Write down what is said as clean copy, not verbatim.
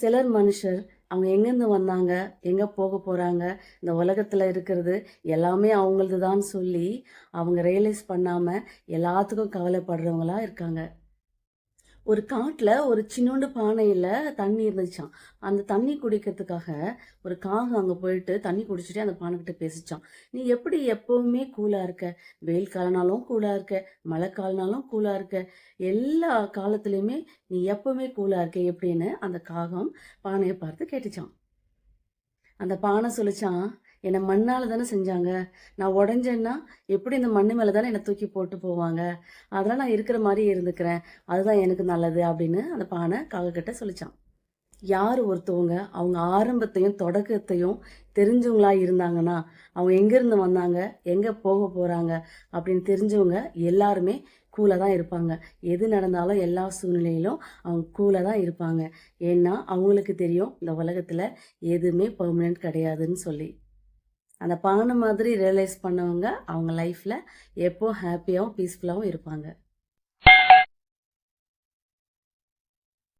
சிலர் மனுஷர் அவங்க எங்கேருந்து வந்தாங்க, எங்கே போக போகிறாங்க, இந்த உலகத்தில் இருக்கிறது எல்லாமே அவங்களது தான் சொல்லி அவங்க ரியலைஸ் பண்ணாமல் எல்லாத்துக்கும் கவலைப்படுறவங்களா இருக்காங்க. ஒரு காட்டில் ஒரு சின்னோண்டு பானையில் தண்ணி இருந்துச்சான். அந்த தண்ணி குடிக்கிறதுக்காக ஒரு காகம் அங்கே போயிட்டு தண்ணி குடிச்சிட்டே அந்த பானைக்கிட்ட பேசிச்சான். நீ எப்படி எப்பவுமே கூலாக இருக்க? வெயில் காலனாலும் கூலாக இருக்க, மழை காலனாலும் கூலாக இருக்க, எல்லா காலத்துலேயுமே நீ எப்பவுமே கூலாக இருக்க எப்படின்னு அந்த காகம் பானையை பார்த்து கேட்டுச்சான். அந்த பானை சொல்லிச்சான், என்னை மண்ணால் தானே செஞ்சாங்க, நான் உடஞ்சேன்னா எப்படி இந்த மண்ணு மேலே தானே என்னை தூக்கி போட்டு போவாங்க, அதெல்லாம் நான் இருக்கிற மாதிரி இருந்துக்கிறேன், அதுதான் எனக்கு நல்லது அப்படின்னு அந்த பானை காகக்கிட்ட சொல்லிச்சான். யார் ஒருத்தவங்க அவங்க ஆரம்பத்தையும் தொடக்கத்தையும் தெரிஞ்சவங்களா இருந்தாங்கன்னா, அவங்க எங்கேருந்து வந்தாங்க, எங்கே போக போகிறாங்க அப்படின்னு தெரிஞ்சவங்க எல்லாருமே கூலாக தான் இருப்பாங்க. எது நடந்தாலும் எல்லா சூழ்நிலையிலும் அவங்க கூலாக தான் இருப்பாங்க. ஏன்னா அவங்களுக்கு தெரியும் இந்த உலகத்தில் எதுவுமே பெர்மனெண்ட் கிடையாதுன்னு சொல்லி. அந்த பானை மாதிரி ரியலைஸ் பண்ணவங்க அவங்க லைஃப்பில் எப்போ ஹாப்பியாகவும் பீஸ்ஃபுல்லாகவும் இருப்பாங்க.